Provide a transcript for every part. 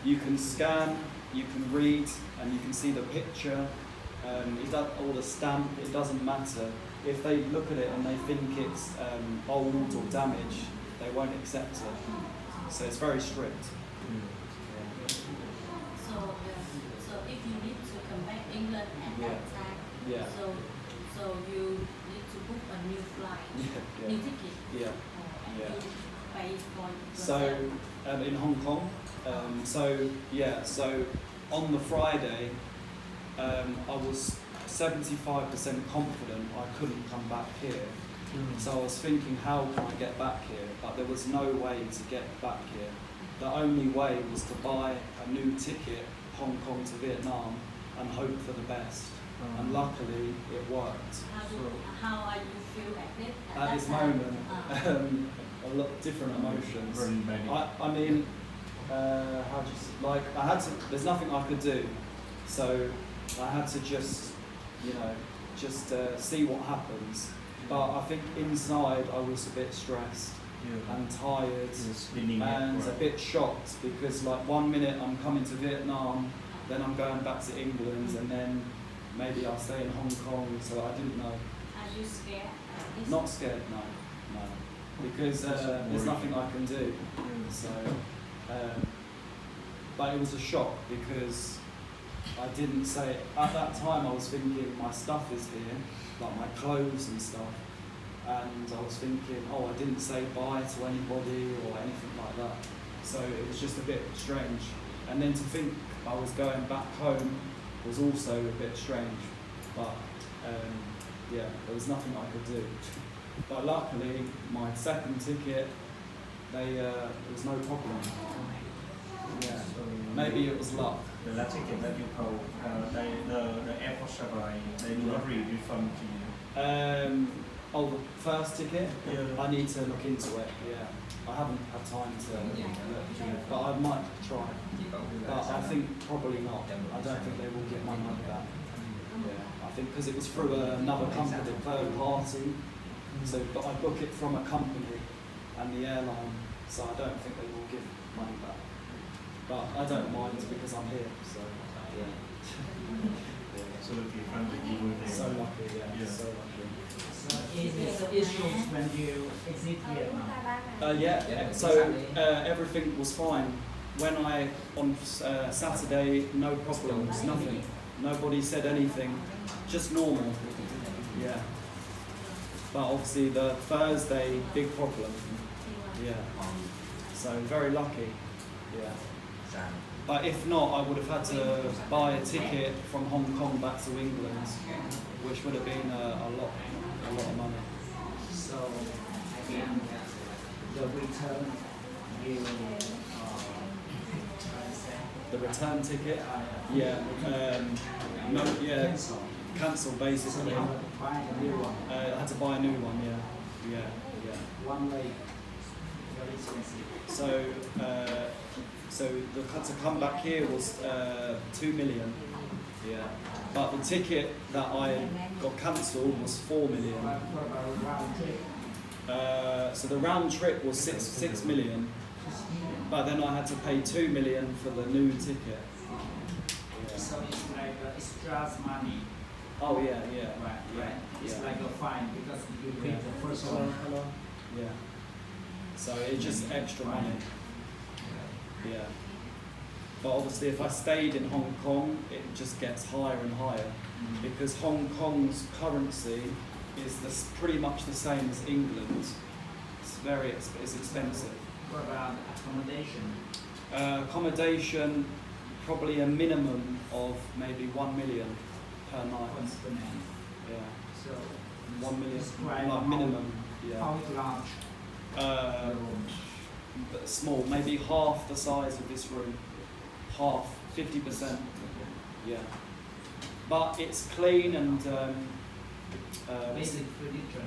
you can scan, you can read, and you can see the picture. Or the stamp, it doesn't matter. If they look at it and they think it's old or damaged, they won't accept it. So it's very strict. So if you need to come back England at that time, so you need to book a new flight, new ticket. You pay for yourself. So in Hong Kong, so on the Friday, I was 75% confident I couldn't come back here. So I was thinking, how can I get back here? But there was no way to get back here. The only way was to buy a new ticket, Hong Kong to Vietnam, and hope for the best. And luckily, it worked. How are you feel at this moment? A lot of different emotions. There's nothing I could do. So I had to just see what happens. But I think inside I was a bit stressed and tired and a bit shocked because like 1 minute I'm coming to Vietnam, then I'm going back to England, and then maybe I'll stay in Hong Kong, so I didn't know. Are you scared? Not scared, no. Because there's nothing I can do. So, but it was a shock because I didn't say, at that time I was thinking my stuff is here, like my clothes and stuff, and I was thinking, I didn't say bye to anybody or anything like that. So it was just a bit strange. And then to think I was going back home was also a bit strange, but there was nothing I could do. But luckily, my second ticket, there was no problem. Yeah, maybe it was luck. The last ticket that you hold, the airport server, they do not refund to you. The first ticket? I need to look into it, I haven't had time to look, but I might try. But I think probably not. I don't think they will get my money back. I think because it was through another company, third party. So, but I book it from a company and the airline, so I don't think they will give money back. But I don't mind because I'm here, so So lucky, so lucky, so lucky. So is this issues when you exit Vietnam? So everything was fine. When on Saturday, no problems, nothing. Nobody said anything, just normal. But obviously the Thursday, big problem. So very lucky. But if not, I would have had to buy a ticket from Hong Kong back to England, which would have been a lot of money. So again, the return you The return ticket, cancel basically. buy a new one. I had to buy a new one, One way, very expensive. So to come back here was 2 million. But the ticket that I got cancelled was 4 million. What about round trip? So the round trip was 6 million. But then I had to pay 2 million for the new ticket. So it's like extra money. Oh Right. It's like a fine because you paid the first one. So it's just extra money. But obviously if I stayed in Hong Kong, it just gets higher and higher because Hong Kong's currency is pretty much the same as England. It's expensive. What about accommodation? Accommodation, probably a minimum of maybe 1 million per night. What's the name? So 1 million, describe like minimum. how large the rooms? But small, maybe half the size of this room. Half, 50%. But it's clean and Basic furniture.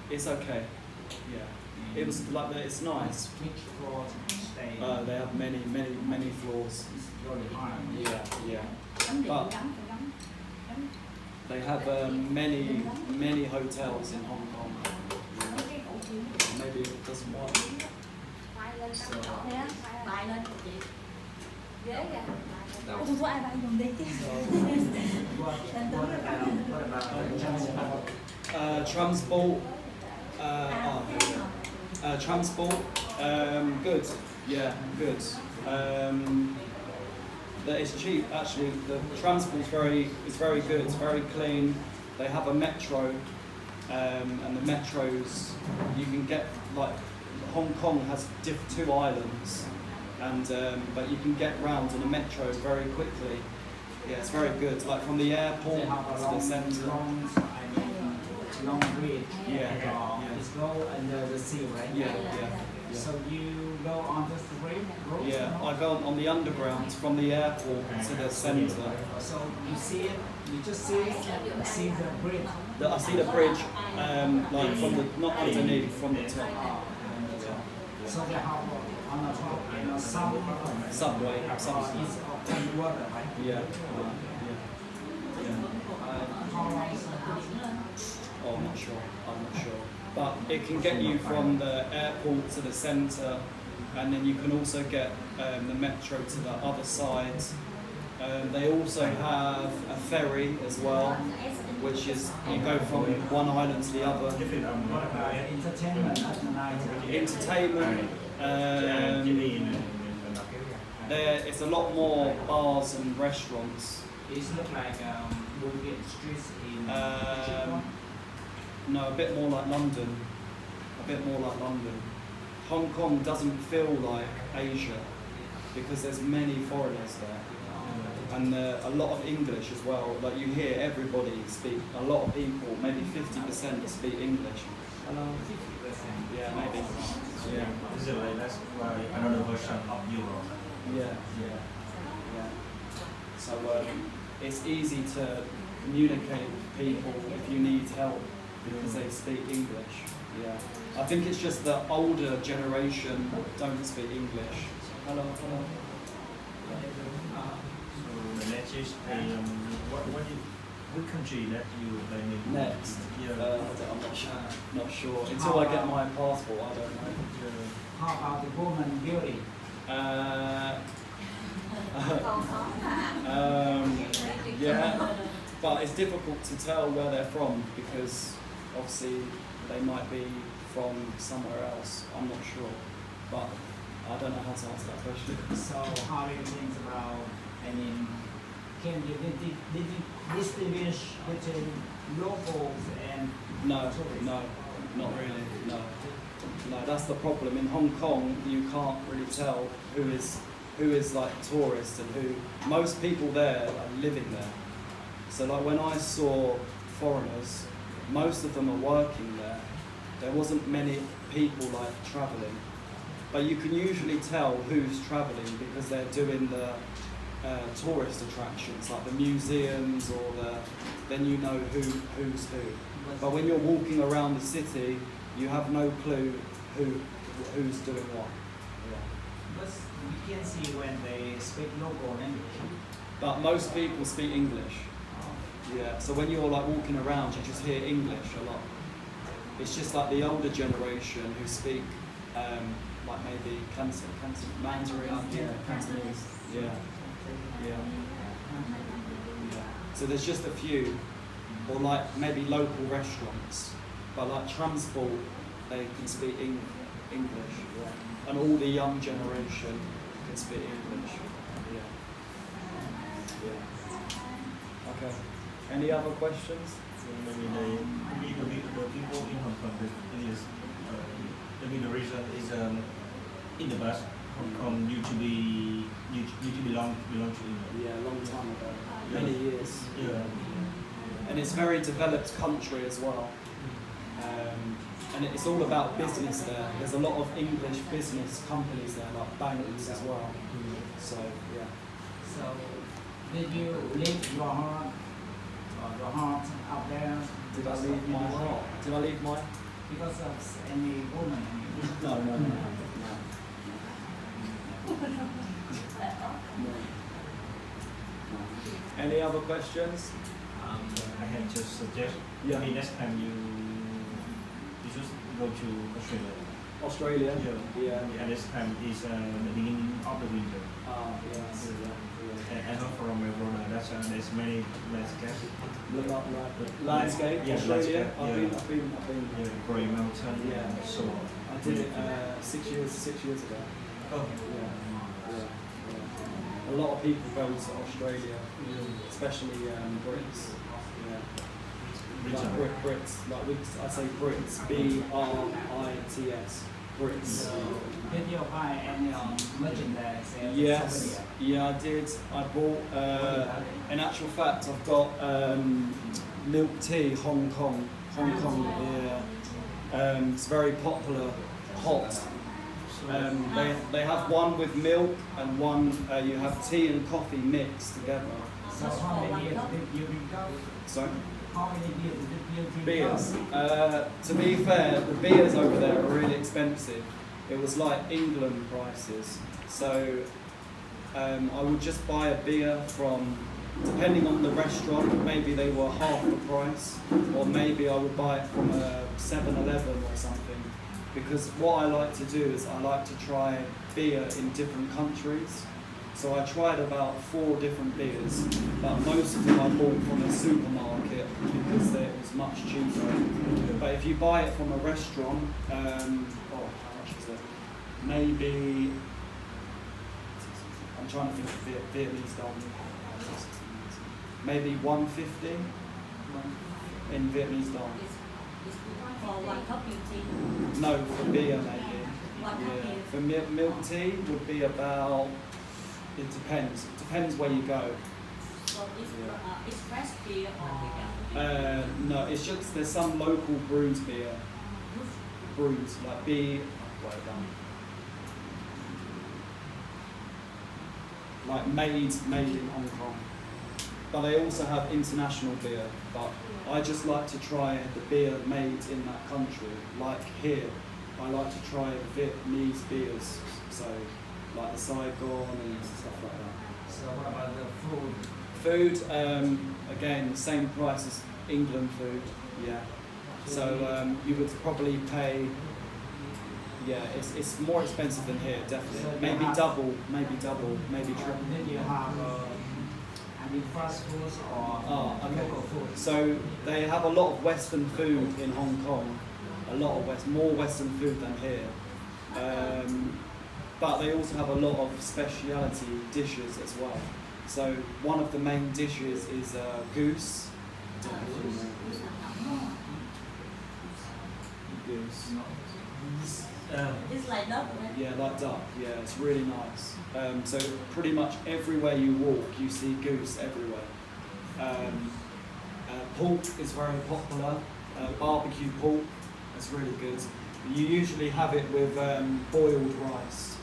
it's okay. It was like that. It's nice. Which floor stay? They have many floors. It's very high. But they have many hotels in Hong Kong. Maybe it doesn't work. Bay lên chị. What about transport? Transport. Transport. Good. Yeah, good. That is cheap actually. The transport is very good. It's very clean. They have a metro, and the metros you can get like Hong Kong has two islands, and but you can get round on a metro very quickly. Yeah, it's very good. Like from the airport to the centre. Long bridge. Yeah. It's go under the sea, right? Yeah. So you go on the street road? Yeah, I go on the underground from the airport to the centre. So you see it, you just see the bridge. I see the bridge, like from the not underneath, from the top. So they have on the top and Subway. It's on water, right? Yeah. How long is it? Oh, I'm not sure. But it can get you from the airport to the centre, and then you can also get the metro to the other side. They also have a ferry as well, which is you go from one island to the other. What about entertainment at night? Entertainment. It's a lot more bars and restaurants. It's look like movie streets in No, a bit more like London. Hong Kong doesn't feel like Asia because there's many foreigners there, and a lot of English as well. Like you hear everybody speak. A lot of people, maybe 50% speak English. 50%. Yeah, maybe. Yeah. Is it like that's why another version of Europe? Yeah. So it's easy to communicate with people if you need help because they speak English. Yeah. I think it's just the older generation don't speak English. Hello. So the next is what country that you like Next. Yeah. I'm not sure. Until I get my passport, I don't know. How about the woman beauty? Yeah, but it's difficult to tell where they're from because obviously they might be from somewhere else. I'm not sure, but I don't know how to answer that question. So how do you think about, can you distinguish between locals and No, tourists? no, not really. No, that's the problem. In Hong Kong, you can't really tell who is like tourist and who. Most people there are living there. So like when I saw foreigners, most of them are working there. There wasn't many people like travelling, but you can usually tell who's travelling because they're doing the tourist attractions like the museums or then you know who's who. But when you're walking around the city, you have no clue who's doing what. But you can see when they speak local language. But most people speak English. Yeah, so when you're like walking around, you just hear English a lot. It's just like the older generation who speak like maybe Mandarin. Yeah, Cantonese. Yeah. So there's just a few, or like maybe local restaurants, but like transport, they can speak English. Yeah. And all the young generation can speak English. Yeah. Okay. Any other questions? So maybe the people in Hong Kong is maybe the reason is in the past Hong Kong used to belong to England. Yeah, a long time ago. Many years. Yeah. And it's a very developed country as well. And it's all about business there. There's a lot of English business companies there, like banks as well. So, yeah. So, did you leave your heart out there? Did I leave my heart? Did I leave my... Because of any woman? No. Any other questions? I had just suggest maybe next time you should go to Australia. Australia? Yeah. And this time is the beginning of the winter. Yes. not from Melbourne. There's many landscape. Landscape, Yeah, Australia. landscape, I've yeah. been. Yeah, Grey Mountain. Yeah. And so on. I did it 6 years ago. Oh. Yeah. A lot of people go to Australia, especially Brits. Yeah. Like Brits, I say Brits, B-R-I-T-S, Brits. Did you buy any merchandise? Yes, yeah, I did. I bought, in actual fact, I've got milk tea, Hong Kong, yeah. It's very popular, hot. They have one with milk and one, you have tea and coffee mixed together. So how many years did you drink? Sorry? How many beers did you drink? Beers. To be fair, the beers over there are really expensive. It was like England prices. So I would just buy a beer from, depending on the restaurant, maybe they were half the price, or maybe I would buy it from a 7-Eleven or something. Because what I like to do is I like to try beer in different countries. So I tried about 4 different beers, but most of them I bought from a supermarket because it was much cheaper. But if you buy it from a restaurant, how much is it? Maybe, I'm trying to think of Vietnamese dong. Maybe 150 in Vietnamese dong. For one cup of tea? No, for beer maybe. One cup Yeah. beer? For milk tea would be about, it depends. It depends where you go. So it's fresh beer or No, it's just there's some local brewed beer. Brewed, like like made in Hong Kong. But they also have international beer. But I just like to try the beer made in that country. Like here, I like to try the Vietnamese beers. So like the Saigon and stuff like that. So what about the food? Food, again, same price as England food, yeah. So you would probably pay, yeah, it's more expensive than here, definitely. So maybe double, maybe triple. Did you have any fast foods or local food? So they have a lot of Western food in Hong Kong, more Western food than here. But they also have a lot of specialty dishes as well. So one of the main dishes is goose. Goose. It's like duck, right? Yeah, like duck. Yeah, it's really nice. So pretty much everywhere you walk, you see goose everywhere. Pork is very popular. Barbecue pork, that's really good. You usually have it with boiled rice.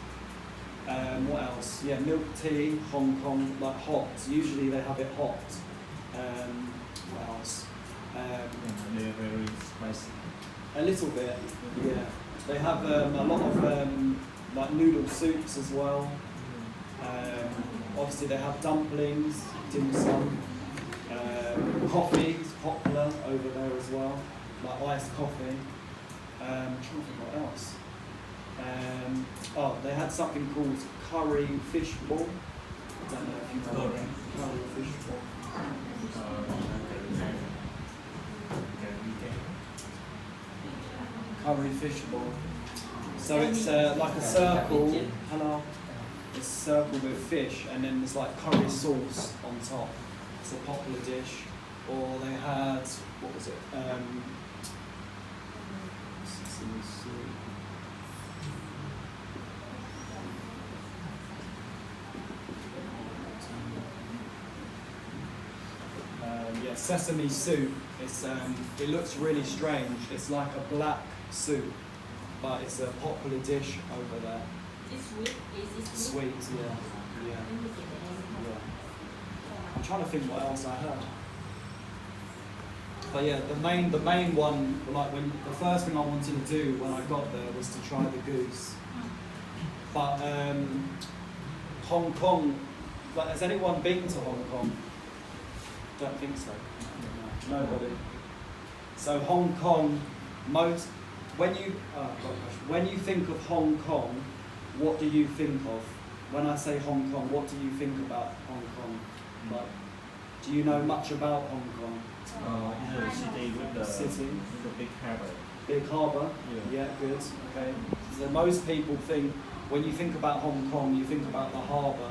What else? Yeah, milk tea, Hong Kong, like hot. Usually they have it hot. What else? They're very spicy. A little bit, yeah. They have a lot of like noodle soups as well. Obviously they have dumplings, dim sum. Coffee is popular over there as well, like iced coffee. I'm trying to think what else. They had something called curry fish ball. I don't know if you know that. Curry fish ball. Curry fish ball. So it's like a circle. Hello. It's a circle with fish, and then there's like curry sauce on top. It's a popular dish. Or they had, what was it? Sesame soup. Yeah, sesame soup. It's it looks really strange. It's like a black soup, but it's a popular dish over there. It's sweet. Is it Sweet, yeah. I'm trying to think what else I heard. But yeah, the main one, like the first thing I wanted to do when I got there was to try the goose. But Hong Kong, like, has anyone been to Hong Kong? Don't think so. No. Nobody. So Hong Kong, when you think of Hong Kong, what do you think of? when I say Hong Kong, what do you think about Hong Kong? Like, do you know much about Hong Kong? It's a city with the big harbour. Big harbour? Yeah, good. Okay. So most people think, when you think about Hong Kong, you think about the harbour.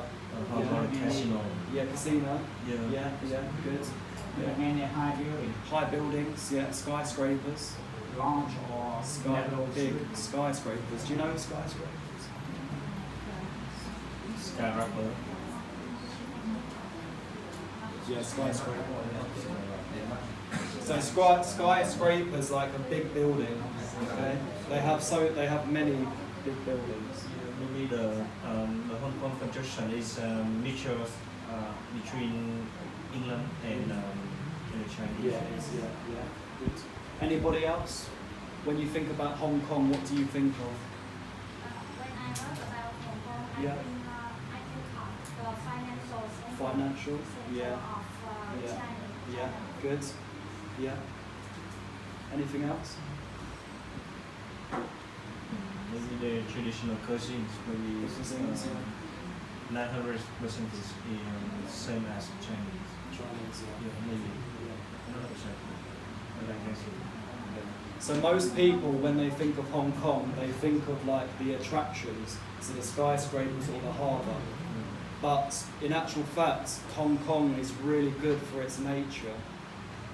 Casino. Yeah, casino. Yeah. Yeah, good. Yeah. Many high buildings. High buildings, yeah, skyscrapers. Large or Big skyscrapers. Do you know skyscrapers? Skyscraper. Yeah, skyscraper. So skyscrapers like a big building. Okay, they have many big buildings. Maybe the Hong Kong construction is mixture between England and China. Yeah, good. Anybody else? When you think about Hong Kong, what do you think of? When I wrote about Hong Kong, I Yeah. think the financial center Financial, yeah, of yeah, China. yeah, good, yeah. Anything else? Maybe the traditional cuisines, maybe 900% is same as Chinese. Chinese, Yeah, maybe. yeah. 100%. But I guess So most people, when they think of Hong Kong, they think of like the attractions, so the skyscrapers or the harbour. But in actual fact, Hong Kong is really good for its nature.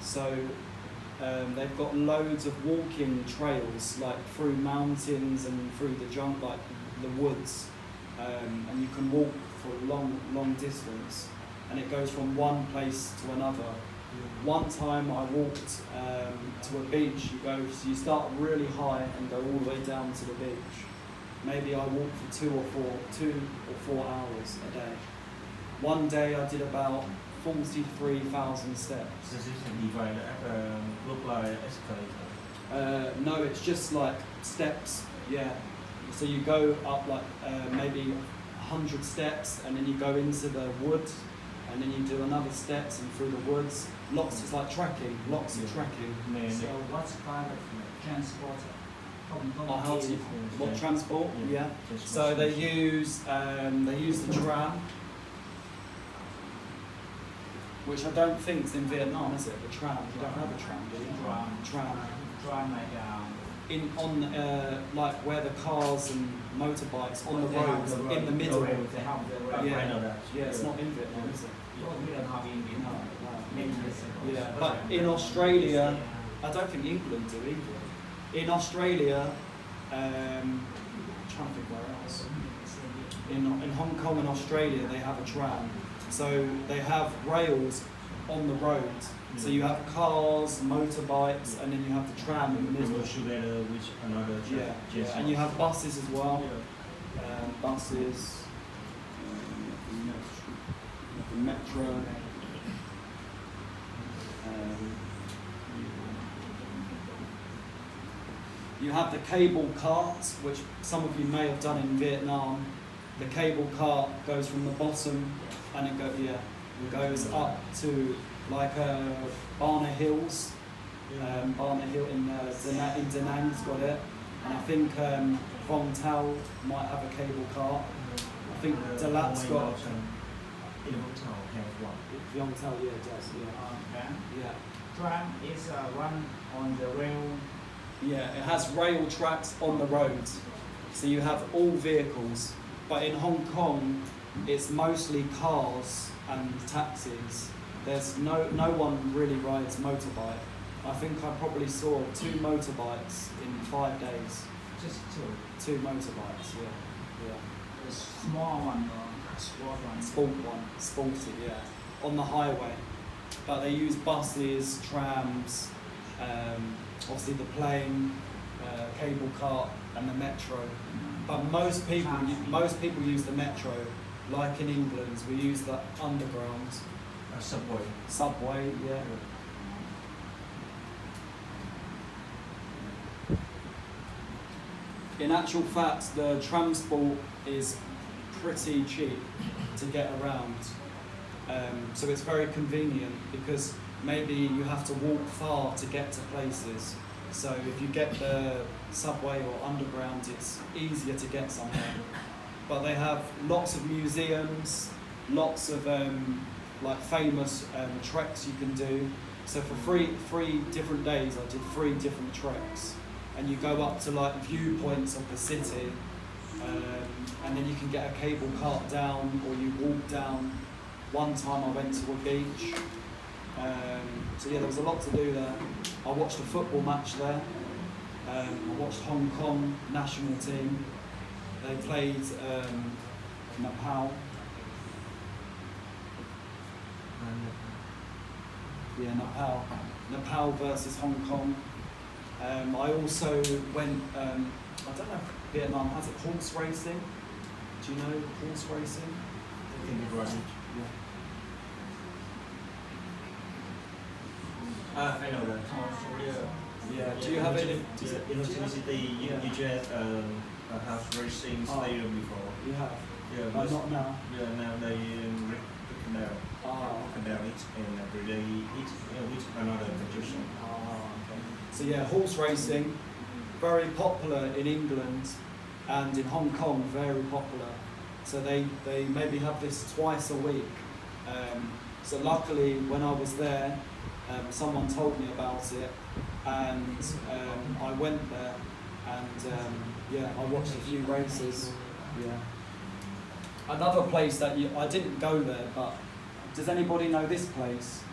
So they've got loads of walking trails, like through mountains and through the jungle, like the woods, and you can walk for a long distance, and it goes from one place to another. One time I walked to a beach. So you start really high and go all the way down to the beach. Maybe I walked for 2 or 4 hours a day. One day I did about 43,000 steps. Does it divide look like escalator? No, it's just like steps. Yeah. So you go up like maybe 100 steps, and then you go into the wood, and then you do another steps and through the woods. It's like trekking, lots of trekking. So what's kind of transport? What transport? Yeah. So they use the tram, which I don't think is in Vietnam, is it? The tram. You don't have a tram, do you? Tram like like where the cars and motorbikes on the roads in the middle. Yeah, it's not in Vietnam, is it? we don't have in Vietnam. Yeah, but in Australia, I don't think England do either. In Australia, I'm trying to think where else. In Hong Kong and Australia, they have a tram. So they have rails on the road. So you have cars, motorbikes, and then you have the tram in the middle. Together with another Yeah, and you have buses as well. Buses, the metro. You have the cable carts, which some of you may have done in Vietnam. The cable cart goes from the bottom and it goes up to like Barna Hills. Barna Hill in Da Nang's got it. And I think Vong Tau might have a cable cart. I think Dalat's got... In Vong Tau have one. Vong Tau, yeah, it does, yeah. Tram is run on the rail. Yeah, it has rail tracks on the roads. So you have all vehicles. But in Hong Kong, it's mostly cars and taxis. There's no one really rides motorbike. I think I probably saw 2 motorbikes in 5 days. Just 2? 2 motorbikes, yeah. The small one or sport one? Sport one, sporty, yeah. On the highway. But they use buses, trams, obviously the plane, cable cart and the metro. But most people use the metro. Like in England, we use the underground. Subway. Subway, yeah. In actual fact, the transport is pretty cheap to get around. So it's very convenient because maybe you have to walk far to get to places. So if you get the subway or underground, it's easier to get somewhere. but they have lots of museums, lots of like famous treks you can do. So for three different days, I did 3 different treks, and you go up to like viewpoints of the city, and then you can get a cable cart down, or you walk down. One time I went to a beach. So yeah, there was a lot to do there. I watched a football match there. I watched Hong Kong national team. They played Nepal. Yeah, Nepal versus Hong Kong. I also went, I don't know if Vietnam has it, horse racing. Do you know horse racing? I think you're right. Yeah. I know that. Yeah. Do you have any? In Ho Chi Minh City, you just had a horse racing stadium before. You have? Yeah, but not now. Yeah, now they rig the canal. Canal it, and every day it's another competition. Okay. So yeah, horse racing, very popular in England, and in Hong Kong, very popular. So they maybe have this twice a week. So luckily, when I was there, someone told me about it, and I went there, and yeah, I watched a few races. Yeah. Another place that I didn't go there, but does anybody know this place?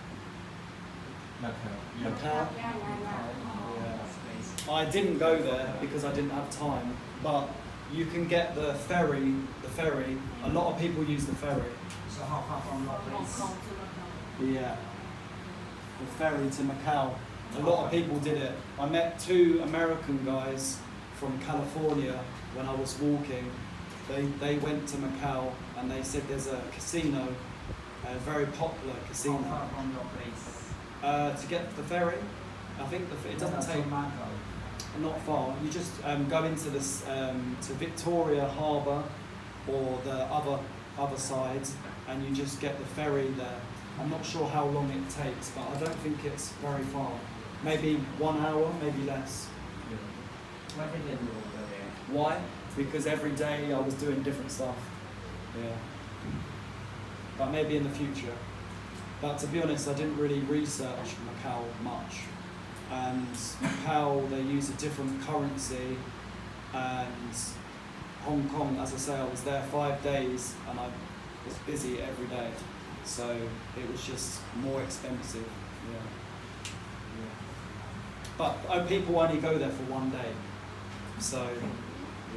Macau. Macau? Yeah. I didn't go there because I didn't have time, but you can get the ferry. A lot of people use the ferry. So how far from your place? Yeah. The ferry to Macau. A lot of people did it. I met 2 American guys from California when I was walking. They went to Macau, and they said there's a casino, a very popular casino. How far from your place? To get the ferry, I think it doesn't take not far. You just go into this to Victoria Harbour or the other side, and you just get the ferry there. I'm not sure how long it takes, but I don't think it's very far. Maybe 1 hour, maybe less. Why did you go there? Why? Because every day I was doing different stuff. Yeah. But maybe in the future. But to be honest, I didn't really research Macau much. And Macau, they use a different currency. And Hong Kong, as I say, I was there 5 days, and I was busy every day. So it was just more expensive. Yeah. But people only go there for 1 day. So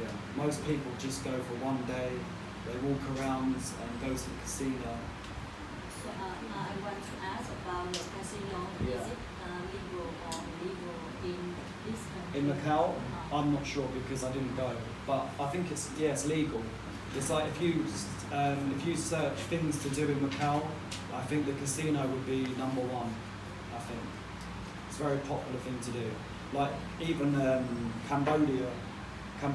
yeah, most people just go for 1 day. They walk around and go to the casino. So I want to ask about the casino. Yeah. Is it legal or illegal in this country? In Macau, I'm not sure because I didn't go. But I think it's legal. It's like if you search things to do in Macau, I think the casino would be number 1. I think it's a very popular thing to do. Like even Cambodia is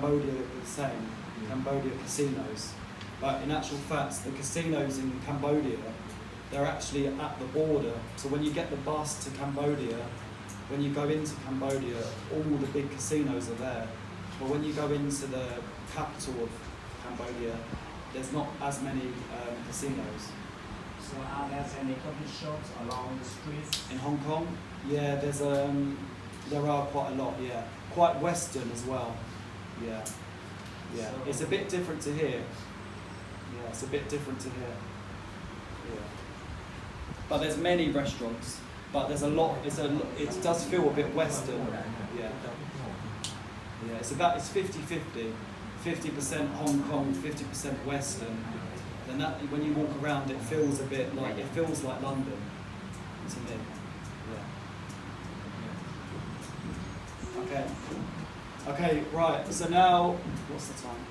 the same. Cambodia casinos, but in actual fact, the casinos in Cambodia, they're actually at the border. So when you get the bus to Cambodia, when you go into Cambodia, all the big casinos are there. But when you go into the capital of Cambodia, there's not as many casinos. So are there any coffee shops along the streets? In Hong Kong, yeah, there are quite a lot. Yeah, quite Western as well. Yeah. So it's a bit different to here. Yeah, it's a bit different to here. Yeah. But there's many restaurants. But there's a lot. It does feel a bit Western. Yeah. Yeah. It's 50-50. 50% Hong Kong, 50% Western. Then when you walk around, it feels like London to me. Yeah. Okay. Okay, right. So now, what's the time?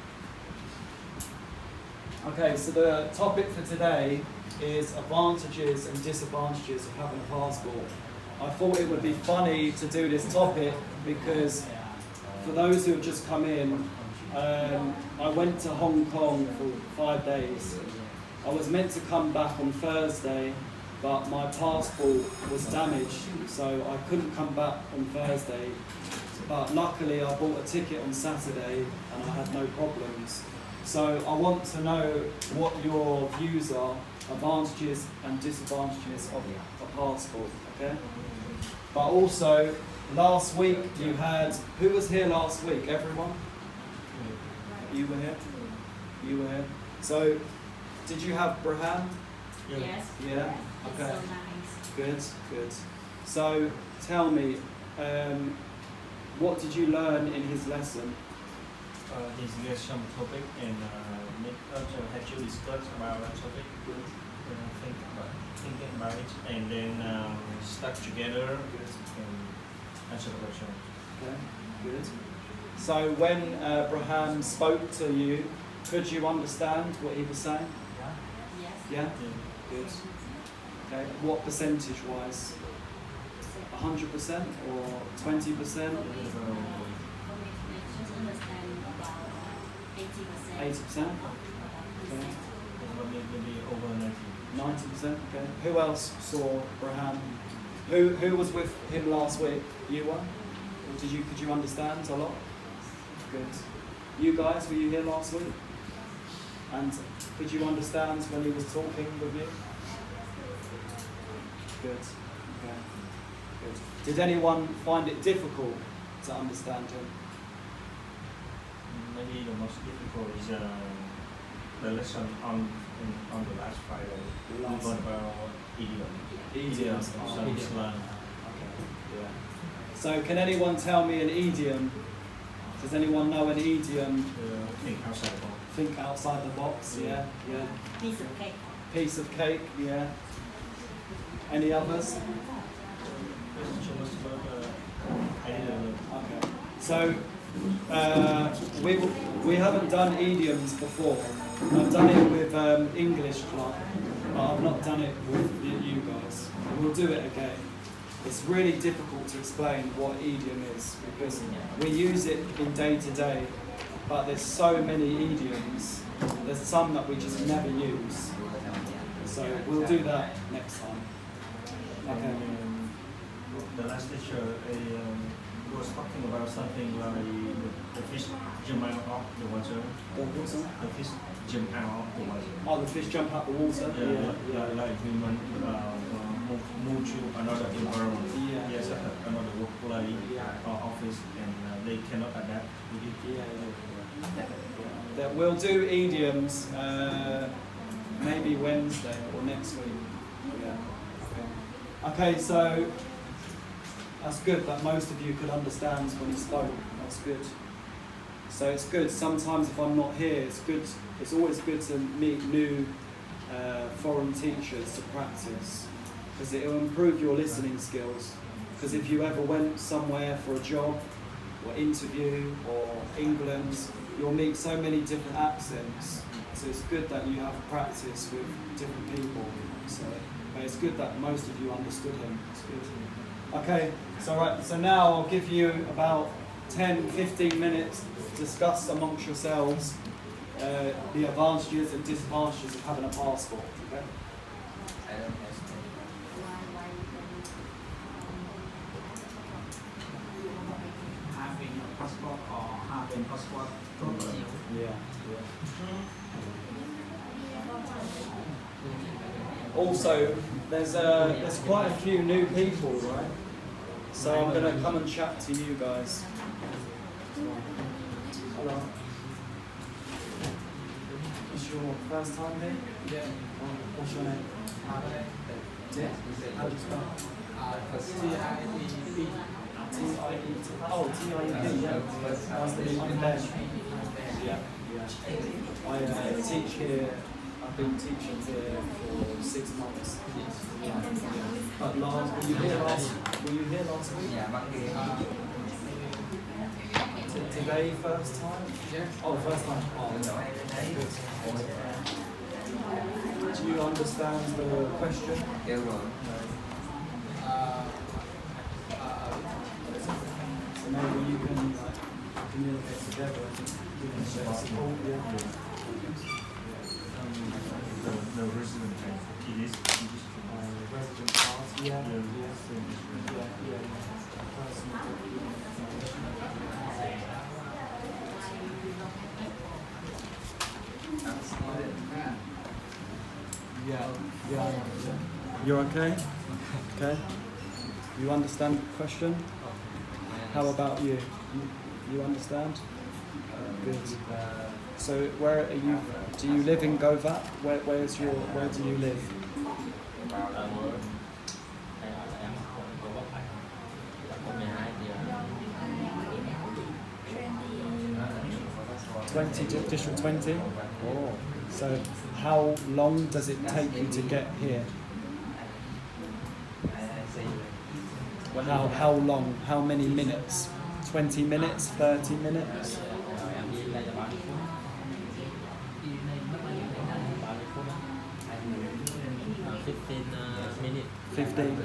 Okay, so the topic for today is advantages and disadvantages of having a passport. I thought it would be funny to do this topic because for those who have just come in, I went to Hong Kong for 5 days. I was meant to come back on Thursday, but my passport was damaged, so I couldn't come back on Thursday. But luckily I bought a ticket on Saturday and I had no problems. So I want to know what your views are, advantages and disadvantages of a passport, okay? But also, last week you had, who was here last week? Everyone? You were here? You were here. So, did you have Braham? Yes. Yeah? It's Okay. so nice. Good, good. So, tell me, what did you learn in his lesson? He gives some topic and make us have to discuss about that topic. Thinking about it, and then stuck together and answer the question. Okay, good. So when Braham spoke to you, could you understand what he was saying? Yes. Yeah? Good. Okay, what percentage-wise? 100% or 20%? For me, just understand about 80%. 80%? Okay. Maybe over 90. 90%? Okay. Who else saw Braham? Who was with him last week? You were? Or could you understand a lot? Good. You guys, were you here last week? And could you understand when he was talking with you? Good. Okay. Good. Did anyone find it difficult to understand him? Maybe the most difficult is the lesson on the last Friday. We learned about idioms. Some slang. Okay. Yeah. So can anyone tell me an idiom? Does anyone know an idiom? Think outside the box. Think outside the box. Yeah. Yeah. Piece of cake. Piece of cake. Yeah. Any others? Okay. So we haven't done idioms before. I've done it with English club, but I've not done it with you guys. We'll do it again. It's really difficult to explain what idiom is because we use it in day to day, but there's so many idioms. There's some that we just never use. So we'll do that next time. Okay. The last lecture was talking about something like the fish jump out of the water. The fish jump out of the water. Oh, the fish jump out the water? Yeah. Like human move to another environment. Yeah. Yes, another workplace or office, and they cannot adapt with it. Yeah. We'll do idioms maybe Wednesday or next week. Yeah. Okay, so that's good that most of you could understand when he spoke. That's good. So it's good. Sometimes if I'm not here, it's good. It's always good to meet new foreign teachers to practice because it will improve your listening skills. Because if you ever went somewhere for a job or interview or England, you'll meet so many different accents. So it's good that you have practice with different people. So, but it's good that most of you understood him. It's good. Okay, so now I'll give you about 10-15 minutes to discuss amongst yourselves the advantages and disadvantages of having a passport. Okay? Having a passport or having passport problem. Yeah. Also, there's quite a few new people, right? So I'm going to come and chat to you guys. Hello. It's your first time here? Yeah. What's your name? Yeah. How do you spell? T-I-E-P. T-I-E-T. Oh, T-I-E-P, yeah. Nice to meet you. I'm Ben. Yeah. I teach here. I've been teaching here for 6 months. Yeah. But were you here last week? Yeah, Today, first time? Yeah. Oh, first time. Oh, good. Do you understand the question? So maybe you can communicate together and you can share support. The resident key is Resident card, yeah. Personal document. เ You're okay? Okay. You understand the question? How about you? You understand? Good. So where are you? Do you live in Govat? Where do you live? 20, District 20? Oh. So how long does it take you to get here? How long? How many minutes? 20 minutes? 30 minutes? 15 minutes. 15?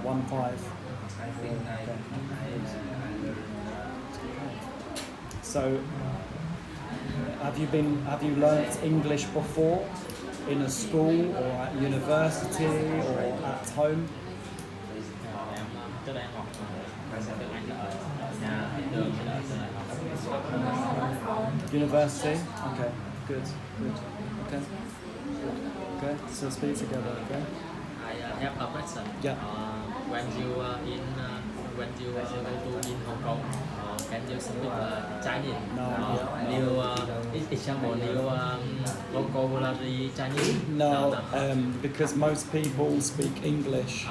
1-5. So have you learnt English before in a school or at university or at home? Trước đây em học tiếng Anh ở nhà trường hay là ở University? Okay, good. Okay. Okay, so speak together, okay? I have a question. Yeah. When you go to in Hong Kong, can you speak Chinese? No. Example, vocabulary Chinese? No, because most people speak English.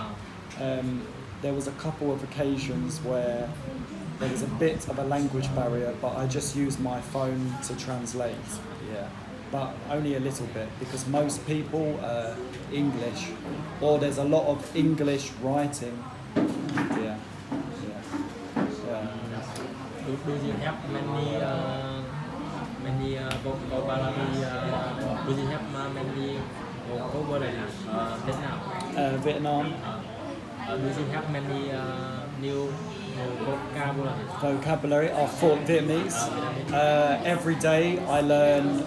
There was a couple of occasions where there was a bit of a language barrier, but I just used my phone to translate. Yeah, but only a little bit because most people English, or there's a lot of English writing. Yeah. Do you have many vocabulary? Do you have many vocabulary Vietnam? Vietnam. Do you have many new vocabulary? For Vietnamese. Every day I learn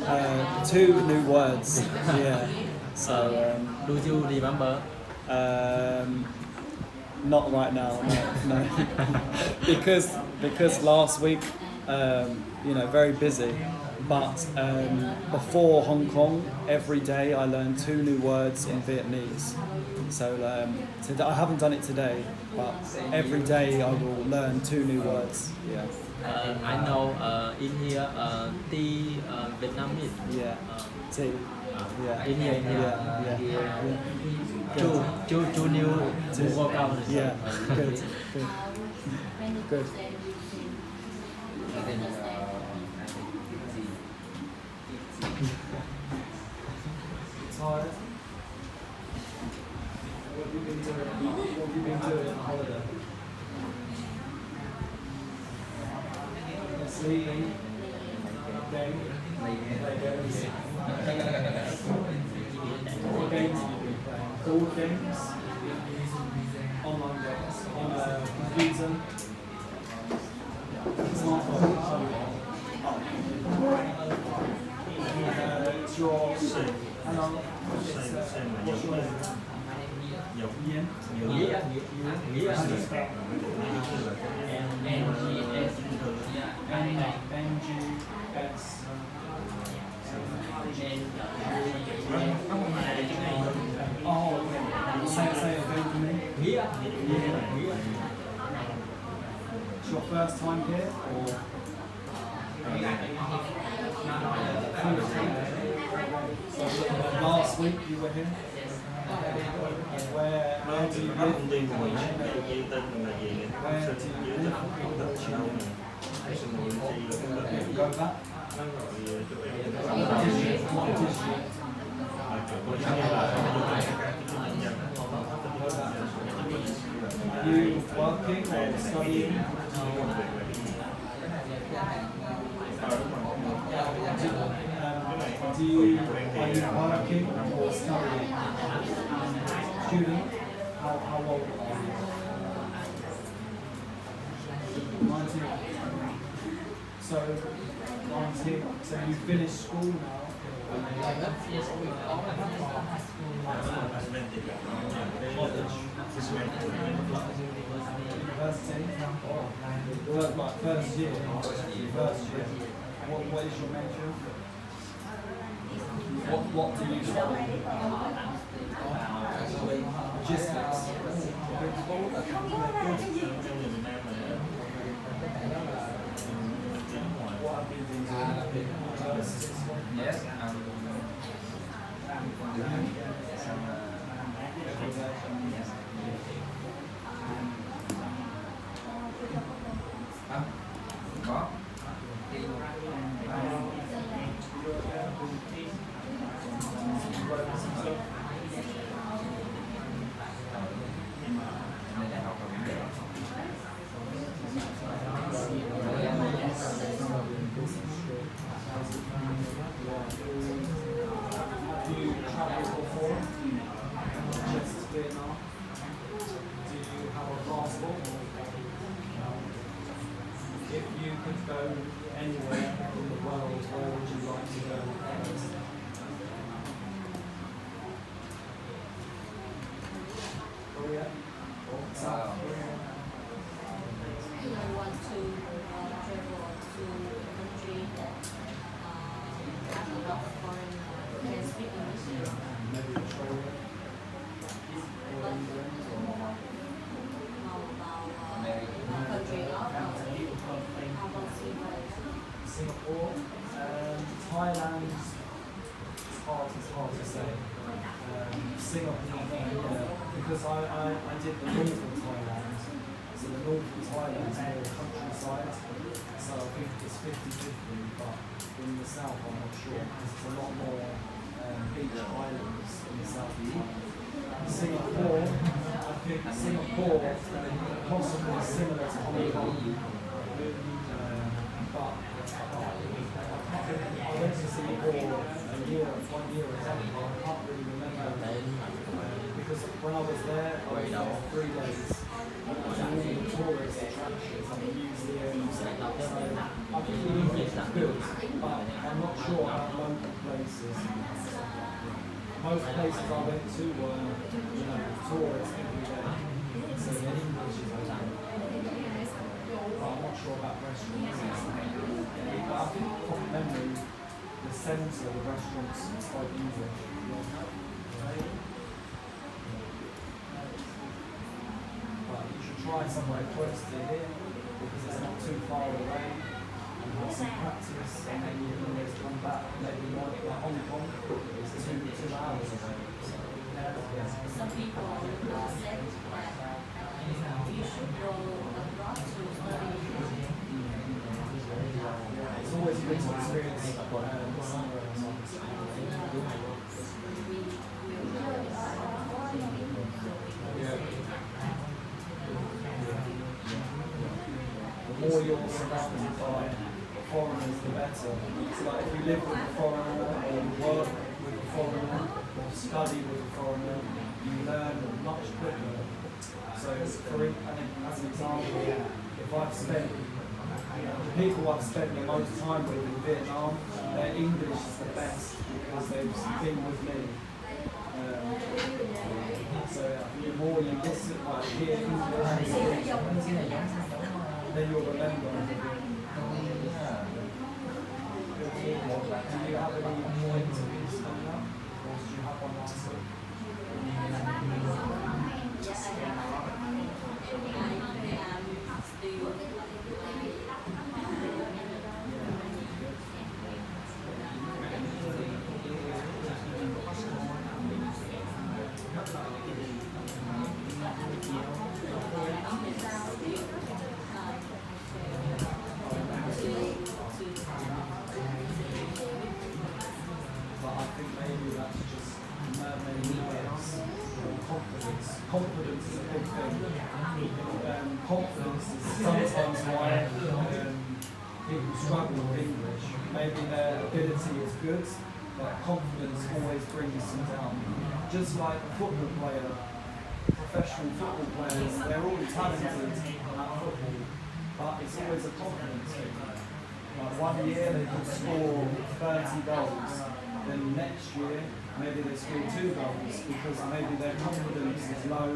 2 new words. Yeah. So. Do you remember? Not right now. No. because last week, very busy. But before Hong Kong, every day I learned 2 new words in Vietnamese. So today, I haven't done it today, but every day I will learn 2 new words. Yeah. I know in here tea Vietnamese. Yeah. Tea. Yeah. In here. Yeah. Two new vocabulary. Yeah. Good. Tired? What have you been doing on holiday? Sleeping? Game? Play games? What games have you been playing? Board games? Online games? On a computer? Smartphone? It's your... Hello. What's your name? Ian? How do you spell? N-G-S. Oh, okay. Say it again for me. It's your first time here, or? Last week you were here. Where do you live? Where do you live? Go back. Are you working or studying? Are you working or studying? Student? How old are you? 19. So, 19. So you finished school now? University? Like first year? What is your major? What do you study? logistics. What have been things Yes, có. Have you travelled before? Just Vietnam? Do you have a passport? If you could go anywhere in the world, where would you like to go first? Korea? Or South Korea? I want to travel to a country that has a lot of foreign can speak English. Maybe Australia? Or England? How about country about Singapore? Thailand? It's hard to say. Singapore, because I did the north of Thailand. So the north of Thailand is more countryside. So I think it's 50-50, but in the south I'm not sure because it's a lot more beach islands in the south of Thailand. Singapore, I think Singapore possibly similar to Hong Kong. But I went to Singapore 1 year ago, I can't really remember. Because when I was there, I was there 3 days. I was in all the tourist attractions, like the museums. So I think the English is good, but I'm not sure about local places. Most places I went to were, tourists every day. So the English is okay. But I'm not sure about restaurants. But I think from memory, the centre of the restaurants is quite English. But you should try somewhere close to here because it's not too far away. And have some practice, and then you can always come back. Maybe like Hong Kong is 2 hours away. some people said that you should go abroad to study. It's always good to experience somewhere else. The more you're surrounded by foreigners, the better. So like if you live with a foreigner, or you work with a foreigner, or study with a foreigner, you learn much quicker. So as an example, if I've spent the people I've spent the most time with in Vietnam, their English is the best because they've been with me. So the more you listen, like hear English, then you'll remember. Do you have any more interviews coming up? Or do you have one last week? But I think maybe that's just maybe confidence. Confidence is a big thing. Confidence is sometimes why people struggle with English. Maybe their ability is good, but confidence always brings them down. Just like a football player, professional football players, they're all talented at football, but it's always a confidence thing. Like 1 year they can score 30 goals, then next year maybe they score 2 goals because maybe their confidence is low,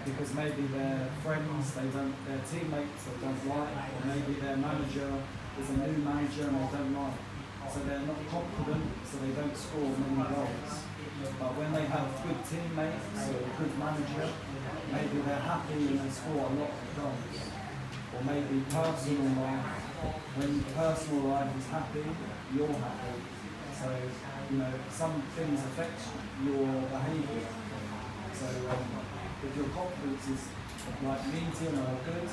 because maybe their friends, their teammates they don't like, or maybe their manager is a new manager and they don't like. So they're not confident, so they don't score many goals. But when they have good teammates or a good manager, maybe they're happy and they score a lot of goals. Or maybe personal life, when personal life is happy, you're happy. So, some things affect your behaviour. So if your confidence is like medium or good,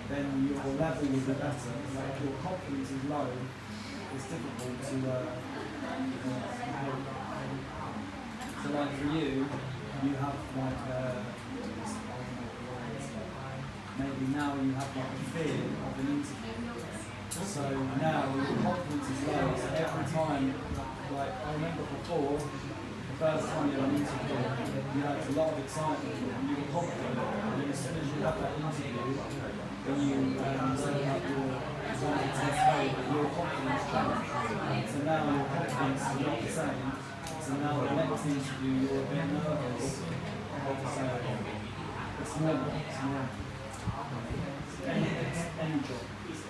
then your level will be better. Like if your confidence is low, it's difficult to so like for you have like maybe now you have like a fear of an interview. So now your confidence is low, so every time, like I remember before, the first time you had an interview, you had a lot of excitement and you were confident, and then as soon as you have that interview, when you set up your test paper, your confidence changed. So now your confidence is not the same, so now the next interview you're a bit nervous, so it's normal. Any job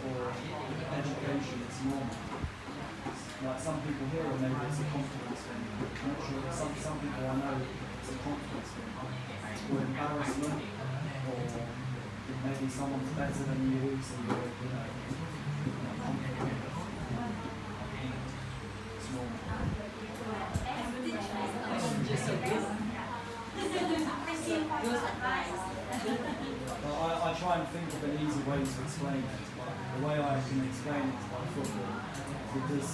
or education, it's normal. Like some people here, maybe it's a confidence thing. I'm not sure. Some people I know, it's a confidence thing. Or embarrassment, or maybe someone's better than you, so you're, not confident. It's normal. I try and think of an easy way to explain it. The way I can explain it is by football, because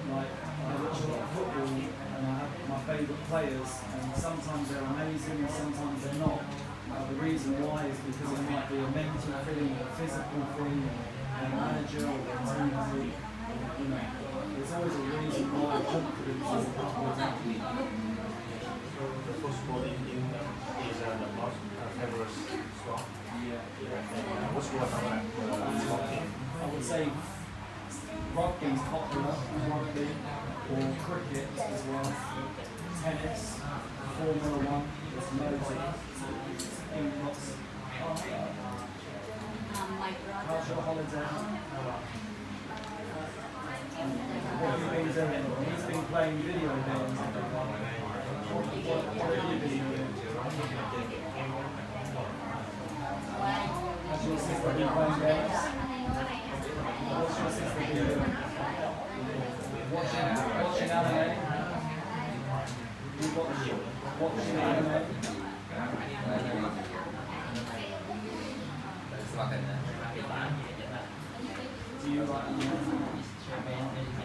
I watch a lot of football and I have my favourite players, and sometimes they're amazing and sometimes they're not. The reason why is because it might be a mental thing, or a physical thing, or a manager, or a teammate. There's always a reason why confidence is important. The football is the most favorite sport. What's your favorite sport team? I would say rugby is popular, rugby, or cricket as well, tennis, Formula 1, there's loads of lots. How's your holiday? What have you been doing? He's been playing video games. What have you been doing? Has your sister been playing games? What's your sister been doing? Watching anime? You watching anime? Do you like anime?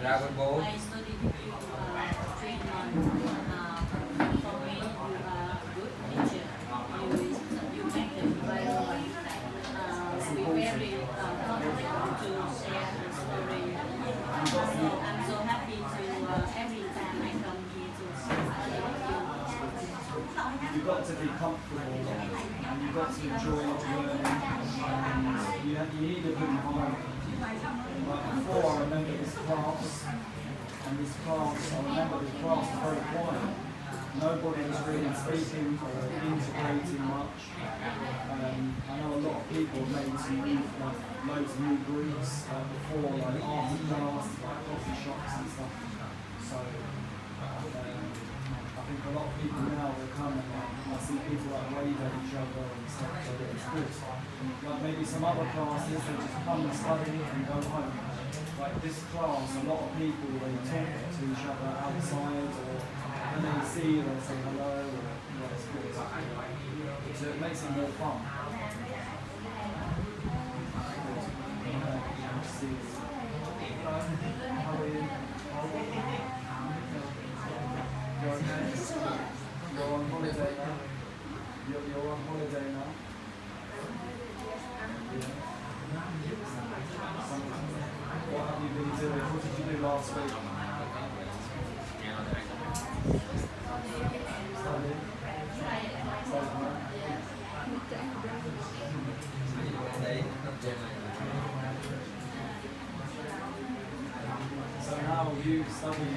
Dragon Ball. I studied 3 months. For me, you are a good teacher. You make the environment be very comfortable to share the story. So I'm so happy to every time I come here to study with you. You've got to be comfortable and you've got to enjoy learning, and you need a good environment. Like before, I remember this class, and this class, I remember this class was very quiet. Nobody was really speaking or integrating much. I know a lot of people made some new, loads of new groups before, like after class, like coffee shops and stuff. So I think a lot of people now will come and I see people wave at each other and stuff, so it's good. Like maybe some other classes, they just come and study and go home. Like this class, a lot of people, they talk to each other outside, or when they see you, they say hello, or it's good. So it makes it more fun. How are you? You're okay? You're on holiday now? You're on holiday now? Yeah. What have you been doing? What did you do last week? Study? So now you study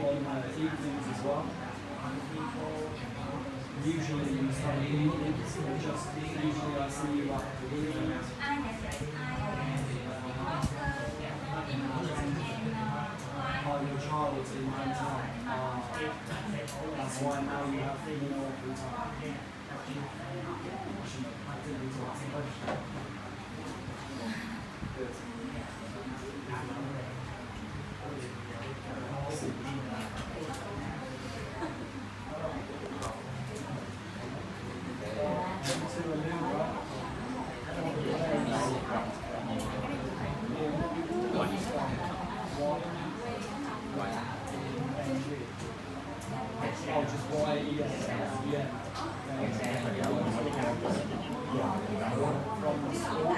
on evenings as well? Usually you study evenings, or just usually I see you up the weekends? Oh, your child is in Vietnam. That's why now you have more free time. I didn't need to ask the question. Good. Oh, just why? Yeah. From the school.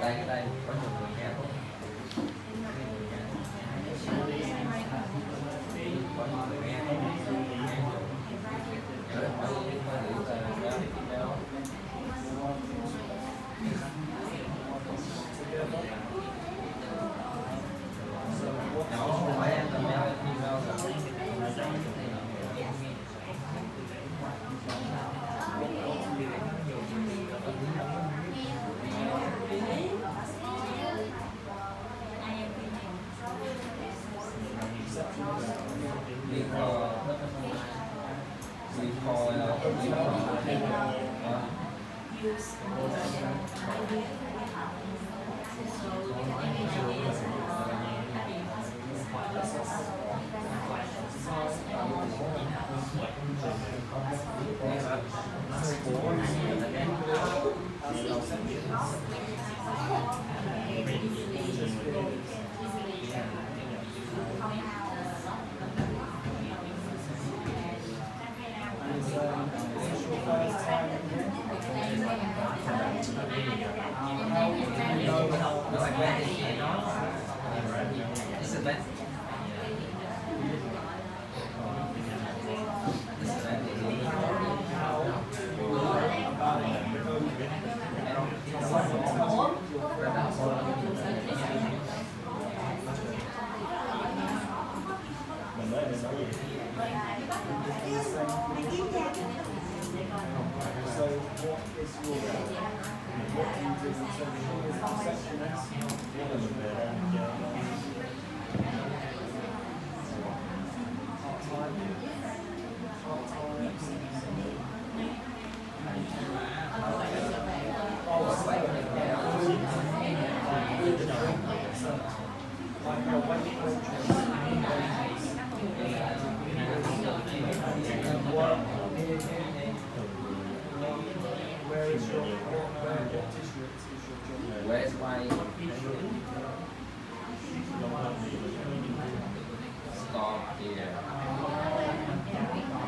Cái đây có nhiều người nghe không? Có nhiều người nghe không? Where's my stop here?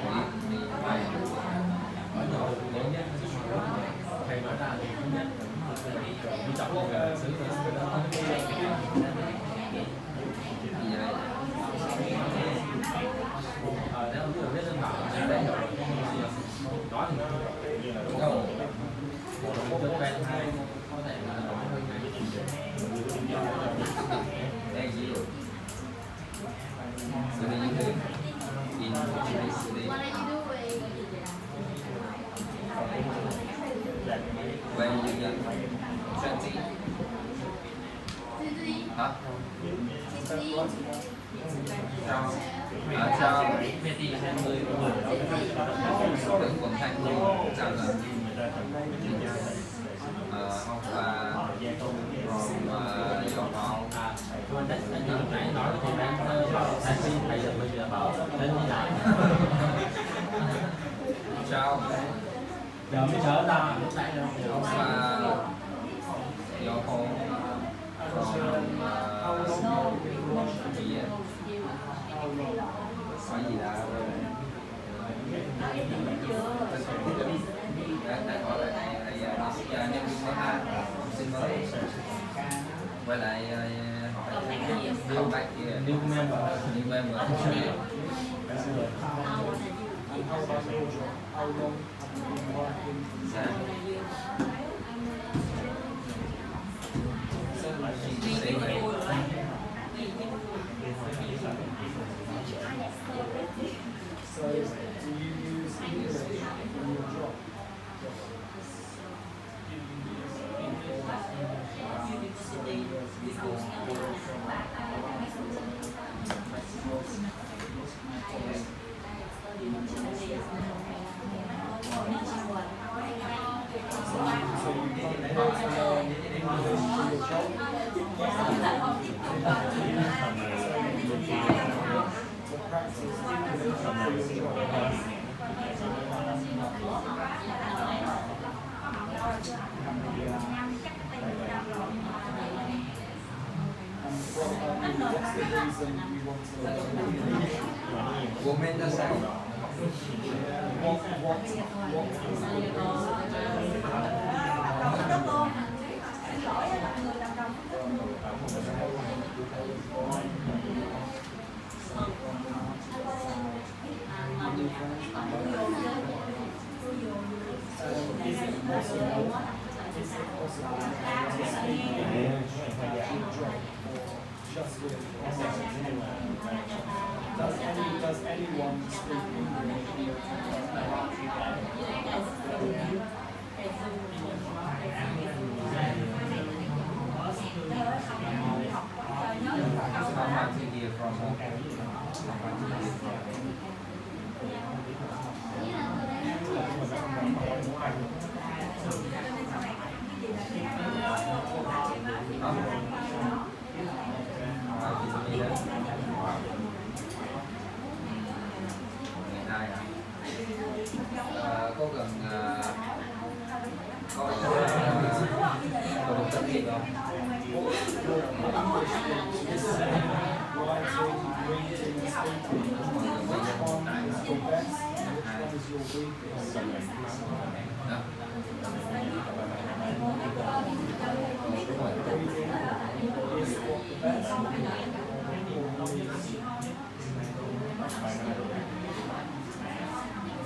Leave me my thầy nói ra thì thứ nhất vi trọng về xứ nếu như biết đơn bảo thì đấy rồi đó thì một chất quen hay có thể là nói hơi đây gì rồi? Xử lý như thế. In xử lý. When you get 20. Hả? Cho số lượng quần thanh rằng là hoặc là dọn họ nãy nói thì taxi thầy bây giờ bảo đến như nào sao giờ mới chở ra lúc nãy đâu và dọn họ có gì đã hỏi lại nhân viên có hai xin mới quay lại hỏi back new member And how about your job? How long have you been working? Say the reason you want to learn English? Women nó sao? What is does anyone speak English? How much you give from home? Có cần có một tất nghiệp không?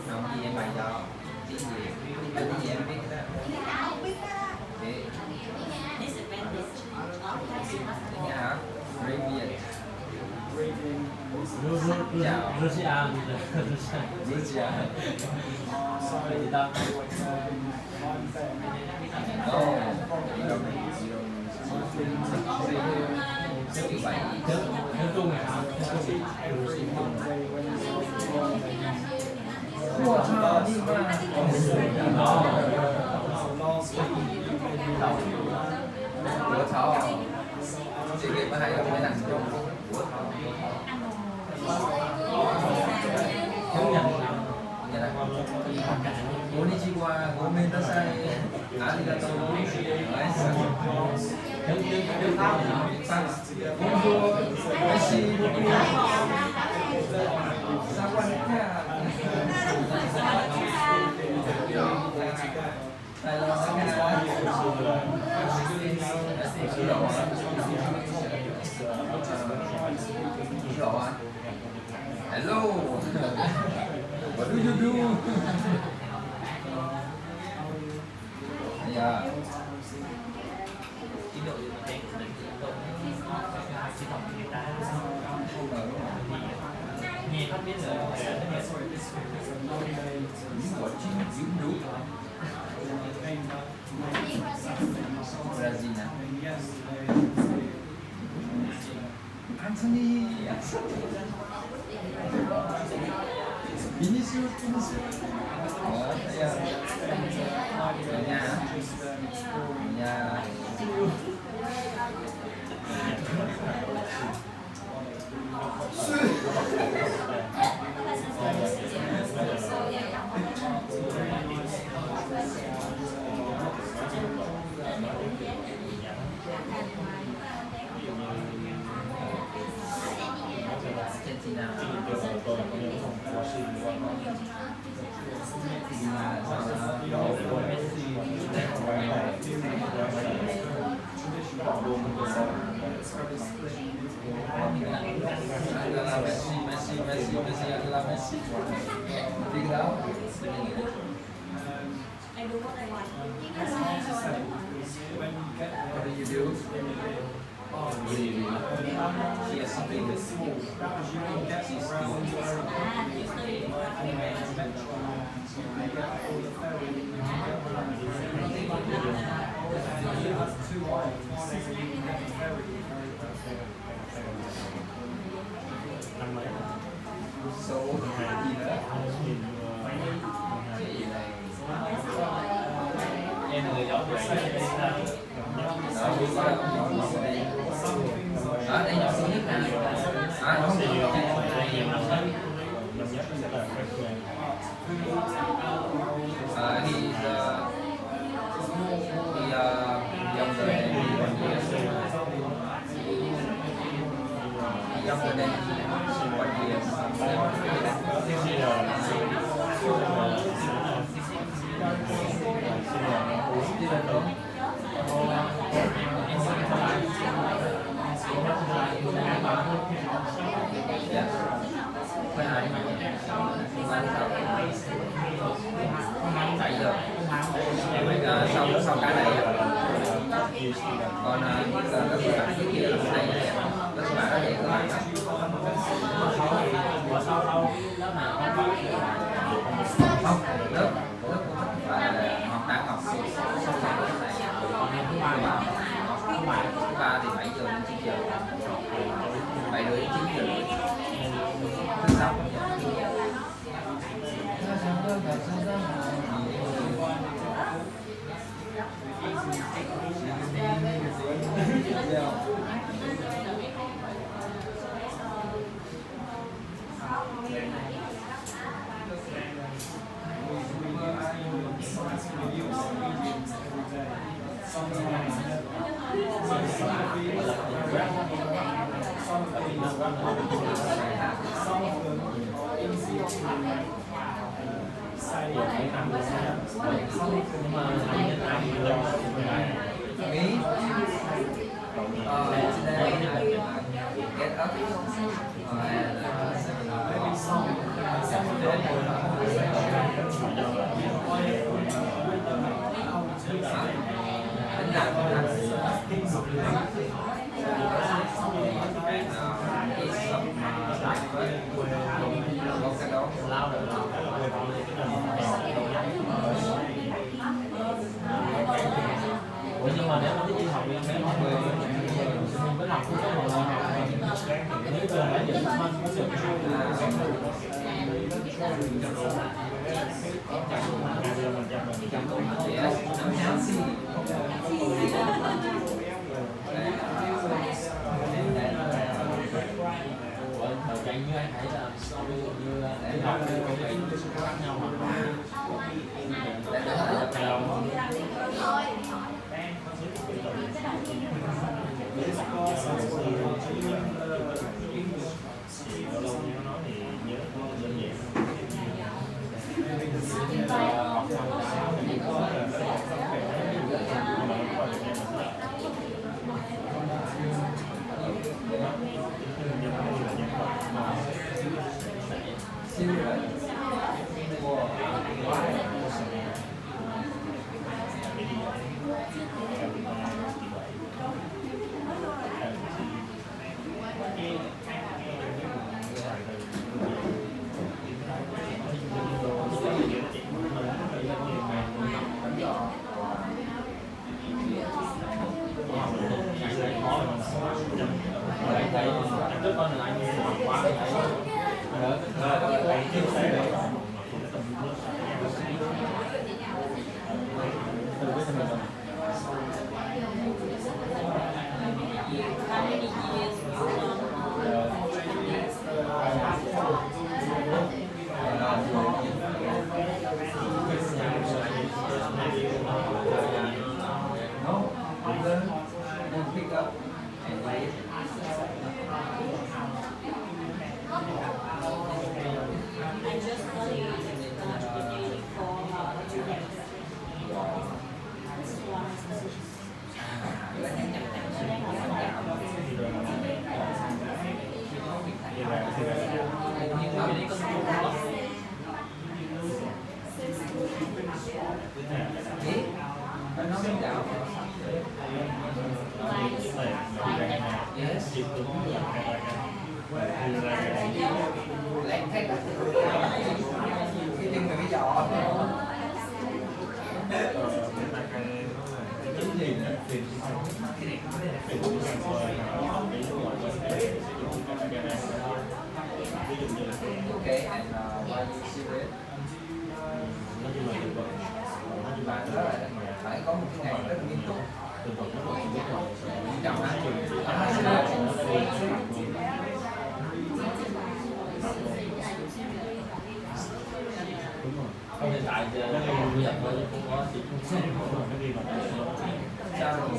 Không gì em bày cho tiếng gì em biết cái đó. Dạ hả? Reviet. Russia. Bữa thọ chị kịp có hay không mấy thằng trong bữa thọ Konnichiwa, gomen nasai, arigatou, bonjour, merci beaucoup, sawadika. Hello. What do you do? Yeah. Nghe không biết rồi. Brazil. Anthony. Vinicius. Yeah. Yeah. What do you do? She is something that's small. So, Em là người giỏi về đây nhỏ số nhất nè. Không được. Younger than me 1 year. confident what he is. Tại giờ sau cái này còn các bạn cái kia là này các bạn nó để các bạn không lớp và học đang học xong rồi thứ ba thì 7 giờ đến 9 giờ 7 rưỡi đến 9 giờ thứ sáu get up nhưng mà nếu mà đi học thì em bé nói về mình vẫn học không có một nếu giờ đã nhận phân có được thời gian như anh thấy là so với như đi học thì công nghệ nó khác nhau mà Okay, and why you see it? Và nó lại phải có một cái ngày rất là nghiêm túc. Trọng hả? Không hiện tại giờ nó thu nhập thôi không có thì không sao rồi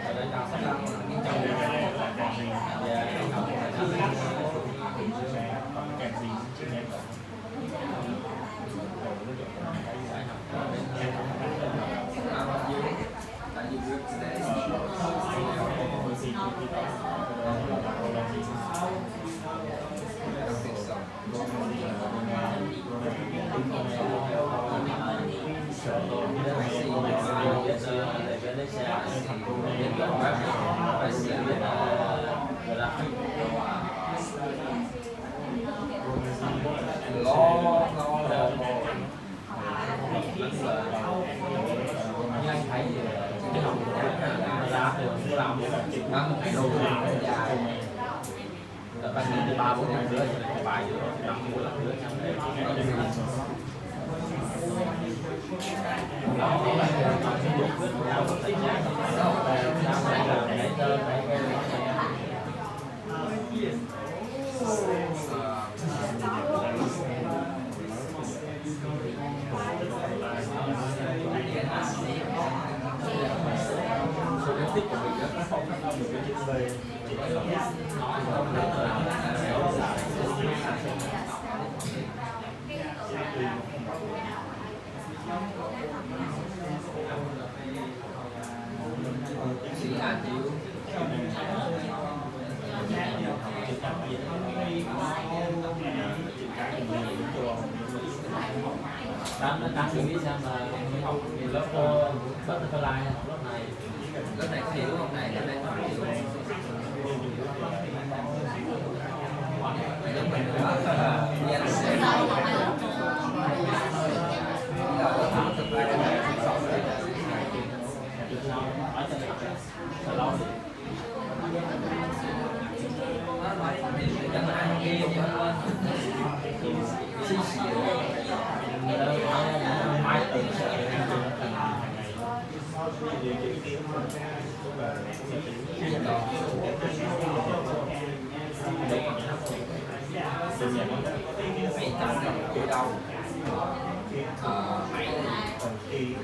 ở đây tao sắp làm nghiêm trọng và Malaysia bên chỗ web Malaysia bên graphic như anh thấy thì cái học ra từ làm một cái đồ dài là bác đi 3-4 năm nữa thì bài nữa 5-4 năm nữa thích của mình nó không được cái chữ V đang suy nghĩ xem là học lớp butterfly học lớp này có hiểu không này lớp này không hiểu lớp mình